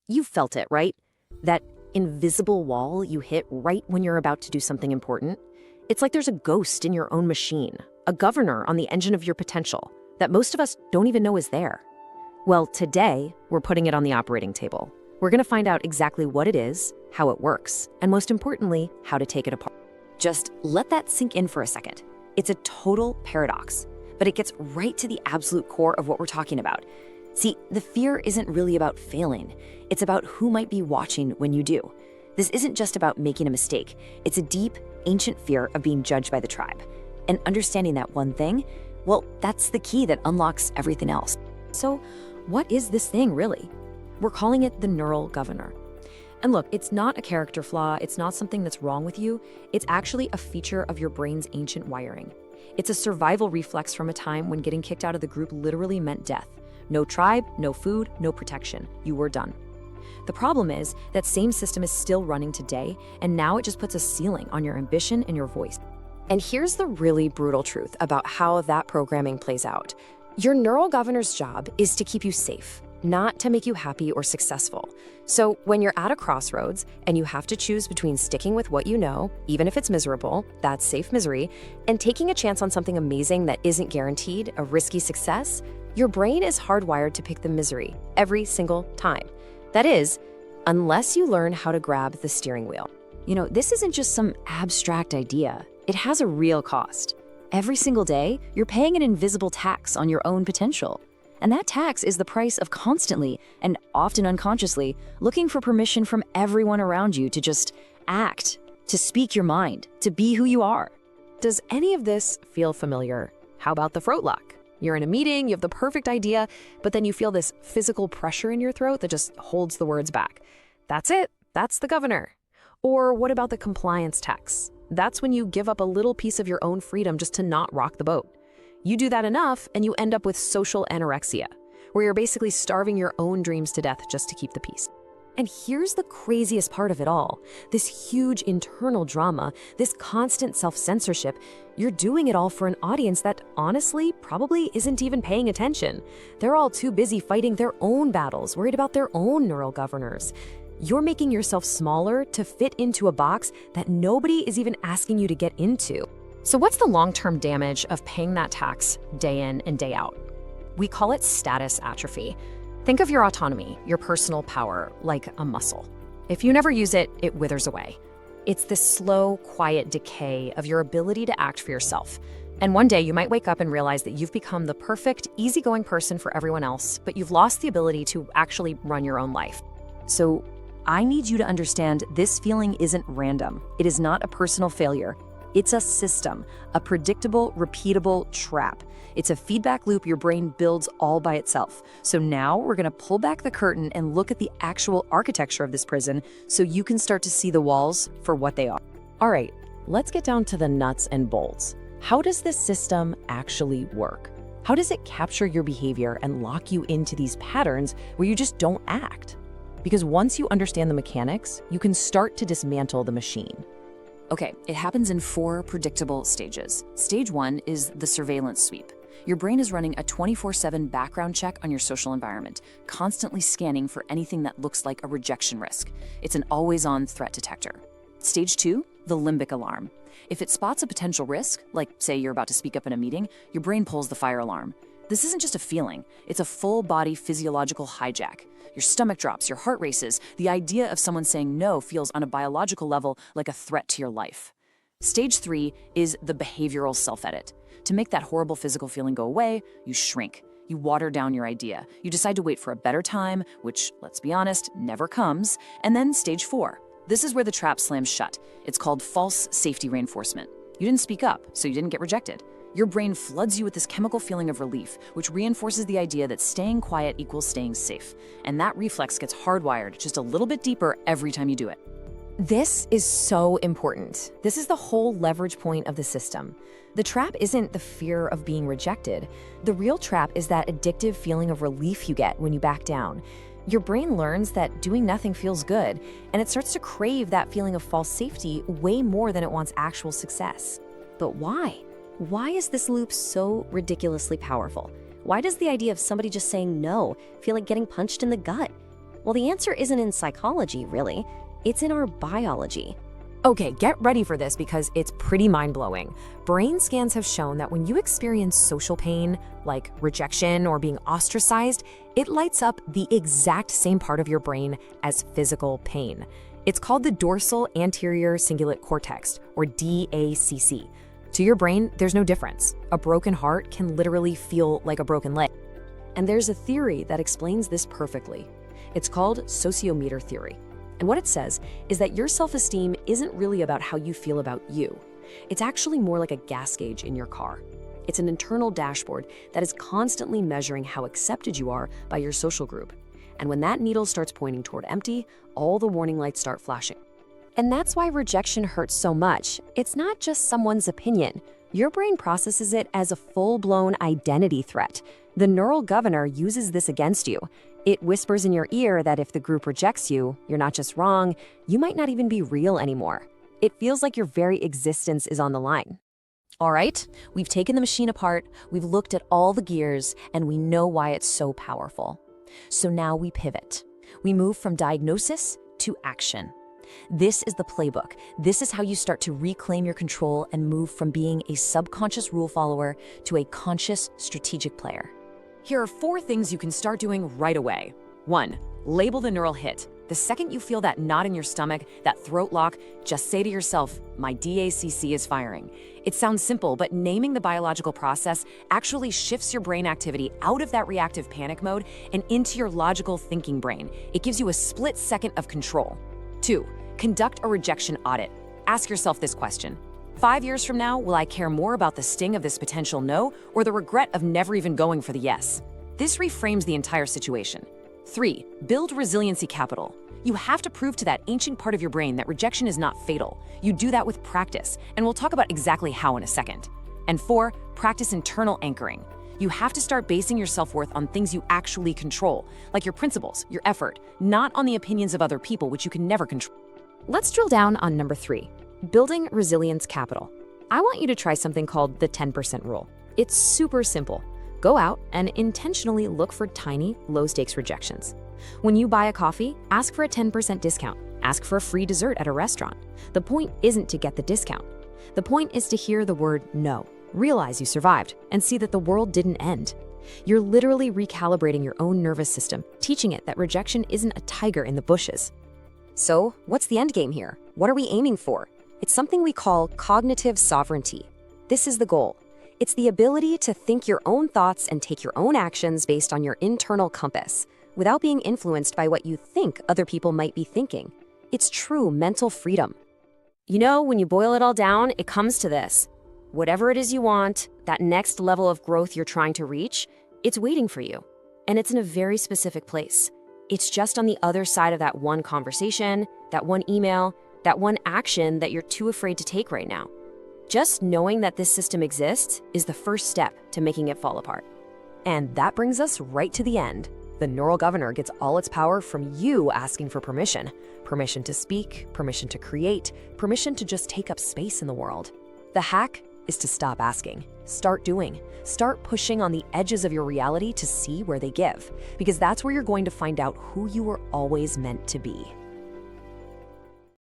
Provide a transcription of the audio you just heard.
You've felt it, right? That invisible wall you hit right when you're about to do something important. It's like there's a ghost in your own machine, a governor on the engine of your potential that most of us don't even know is there. Well, today, we're putting it on the operating table. We're going to find out exactly what it is, how it works, and most importantly, how to take it apart. Just let that sink in for a second. It's a total paradox, but it gets right to the absolute core of what we're talking about. See, the fear isn't really about failing. It's about who might be watching when you do. This isn't just about making a mistake. It's a deep, ancient fear of being judged by the tribe. And understanding that one thing, well, that's the key that unlocks everything else. So, what is this thing really? We're calling it the neural governor. And look, it's not a character flaw, it's not something that's wrong with you, it's actually a feature of your brain's ancient wiring. It's a survival reflex from a time when getting kicked out of the group literally meant death. No tribe, no food, no protection. You were done. The problem is that same system is still running today, and now it just puts a ceiling on your ambition and your voice. And here's the really brutal truth about how that programming plays out. Your neural governor's job is to keep you safe, not to make you happy or successful. So when you're at a crossroads and you have to choose between sticking with what you know, even if it's miserable, that's safe misery, and taking a chance on something amazing that isn't guaranteed, a risky success, your brain is hardwired to pick the misery every single time. That is, unless you learn how to grab the steering wheel. You know, this isn't just some abstract idea. It has a real cost. Every single day, you're paying an invisible tax on your own potential. And that tax is the price of constantly, and often unconsciously, looking for permission from everyone around you to just act, to speak your mind, to be who you are. Does any of this feel familiar? How about the throat lock? You're in a meeting, you have the perfect idea, but then you feel this physical pressure in your throat that just holds the words back. That's it. That's the governor. Or what about the compliance tax? That's when you give up a little piece of your own freedom just to not rock the boat. You do that enough and you end up with social anorexia, where you're basically starving your own dreams to death just to keep the peace. And here's the craziest part of it all. This huge internal drama, this constant self-censorship, you're doing it all for an audience that honestly probably isn't even paying attention. They're all too busy fighting their own battles, worried about their own neural governors. You're making yourself smaller to fit into a box that nobody is even asking you to get into. So what's the long-term damage of paying that tax day in and day out? We call it status atrophy. Think of your autonomy, your personal power, like a muscle. If you never use it, it withers away. It's this slow, quiet decay of your ability to act for yourself. And one day you might wake up and realize that you've become the perfect, easygoing person for everyone else, but you've lost the ability to actually run your own life. So I need you to understand this feeling isn't random. It is not a personal failure. It's a system, a predictable, repeatable trap. It's a feedback loop your brain builds all by itself. So now we're going to pull back the curtain and look at the actual architecture of this prison so you can start to see the walls for what they are. All right, let's get down to the nuts and bolts. How does this system actually work? How does it capture your behavior and lock you into these patterns where you just don't act? Because once you understand the mechanics, you can start to dismantle the machine. Okay, it happens in 4 predictable stages. Stage 1 is the surveillance sweep. Your brain is running a 24/7 background check on your social environment, constantly scanning for anything that looks like a rejection risk. It's an always-on threat detector. Stage 2, the limbic alarm. If it spots a potential risk, like say you're about to speak up in a meeting, your brain pulls the fire alarm. This isn't just a feeling, it's a full-body physiological hijack. Your stomach drops, your heart races. The idea of someone saying no feels on a biological level like a threat to your life. Stage 3 is the behavioral self-edit. To make that horrible physical feeling go away, you shrink. You water down your idea. You decide to wait for a better time, which, let's be honest, never comes. And then stage 4. This is where the trap slams shut. It's called false safety reinforcement. You didn't speak up, so you didn't get rejected. Your brain floods you with this chemical feeling of relief, which reinforces the idea that staying quiet equals staying safe. And that reflex gets hardwired just a little bit deeper every time you do it. This is so important. This is the whole leverage point of the system. The trap isn't the fear of being rejected. The real trap is that addictive feeling of relief you get when you back down. Your brain learns that doing nothing feels good, and it starts to crave that feeling of false safety way more than it wants actual success. But why? Why is this loop so ridiculously powerful? Why does the idea of somebody just saying no feel like getting punched in the gut? Well, the answer isn't in psychology, really. It's in our biology. Okay, get ready for this because it's pretty mind-blowing. Brain scans have shown that when you experience social pain, like rejection or being ostracized, it lights up the exact same part of your brain as physical pain. It's called the dorsal anterior cingulate cortex, or DACC. To your brain, there's no difference. A broken heart can literally feel like a broken leg. And there's a theory that explains this perfectly. It's called Sociometer Theory. And what it says is that your self-esteem isn't really about how you feel about you. It's actually more like a gas gauge in your car. It's an internal dashboard that is constantly measuring how accepted you are by your social group. And when that needle starts pointing toward empty, all the warning lights start flashing. And that's why rejection hurts so much. It's not just someone's opinion. Your brain processes it as a full-blown identity threat. The neural governor uses this against you. It whispers in your ear that if the group rejects you, you're not just wrong, you might not even be real anymore. It feels like your very existence is on the line. All right, we've taken the machine apart, we've looked at all the gears, and we know why it's so powerful. So now we pivot. We move from diagnosis to action. This is the playbook. This is how you start to reclaim your control and move from being a subconscious rule follower to a conscious strategic player. Here are 4 things you can start doing right away. 1. Label the neural hit. The second you feel that knot in your stomach, that throat lock, just say to yourself, my DACC is firing. It sounds simple, but naming the biological process actually shifts your brain activity out of that reactive panic mode and into your logical thinking brain. It gives you a split second of control. 2. Conduct a rejection audit. Ask yourself this question. 5 years from now, will I care more about the sting of this potential no or the regret of never even going for the yes? This reframes the entire situation. 3. Build resiliency capital. You have to prove to that ancient part of your brain that rejection is not fatal. You do that with practice, and we'll talk about exactly how in a second. And 4. Practice internal anchoring. You have to start basing your self-worth on things you actually control, like your principles, your effort, not on the opinions of other people, which you can never control. Let's drill down on number 3. Building resilience capital. I want you to try something called the 10% rule. It's super simple. Go out and intentionally look for tiny, low-stakes rejections. When you buy a coffee, ask for a 10% discount. Ask for a free dessert at a restaurant. The point isn't to get the discount. The point is to hear the word no, realize you survived, and see that the world didn't end. You're literally recalibrating your own nervous system, teaching it that rejection isn't a tiger in the bushes. So, what's the end game here? What are we aiming for? It's something we call cognitive sovereignty. This is the goal. It's the ability to think your own thoughts and take your own actions based on your internal compass, without being influenced by what you think other people might be thinking. It's true mental freedom. You know, when you boil it all down, it comes to this. Whatever it is you want, that next level of growth you're trying to reach, it's waiting for you. And it's in a very specific place. It's just on the other side of that one conversation, that one email, that one action that you're too afraid to take right now. Just knowing that this system exists is the first step to making it fall apart. And that brings us right to the end. The neural governor gets all its power from you asking for permission. Permission to speak, permission to create, permission to just take up space in the world. The hack is to stop asking. Start doing. Start pushing on the edges of your reality to see where they give, because that's where you're going to find out who you were always meant to be.